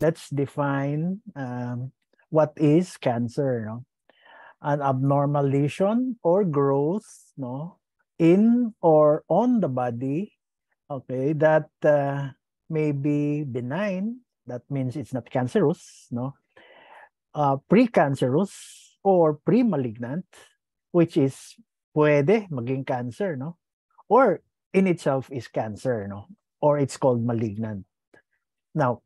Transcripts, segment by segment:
let's define what is cancer. No? An abnormal lesion or growth, no, in or on the body, okay, that may be benign. That means it's not cancerous, no. Precancerous or pre-malignant, which is pwede maging cancer, no, or in itself is cancer, no, or it's called malignant. Now,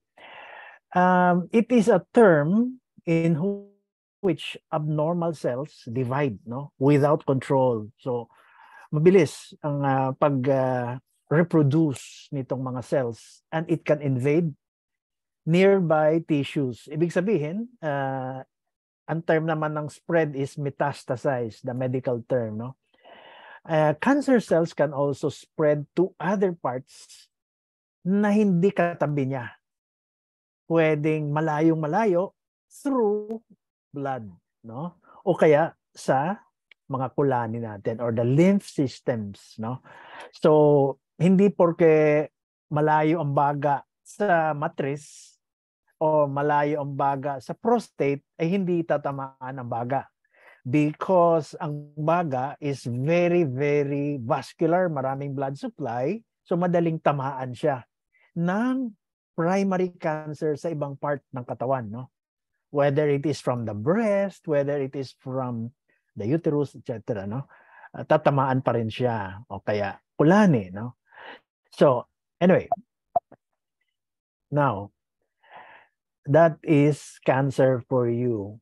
it is a term in which abnormal cells divide, no, without control. So mabilis ang reproduce nitong mga cells, and it can invade nearby tissues. Ibig sabihin, ang term naman ng spread is metastasize, the medical term, no. Cancer cells can also spread to other parts na hindi katabi niya. Pwedeng malayong-malayo through blood, no? O kaya sa mga kulani natin or the lymph systems, no? So, hindi porke malayo ang baga sa matris o malayo ang baga sa prostate ay hindi tatamaan ang baga. Because ang baga is very, very vascular, maraming blood supply, so madaling tamaan siya ng primary cancer sa ibang part ng katawan, no? Whether it is from the breast, whether it is from the uterus, etc., no? Tatamaan pa rin siya, o kaya kulani, no? So, anyway, now, that is cancer for you.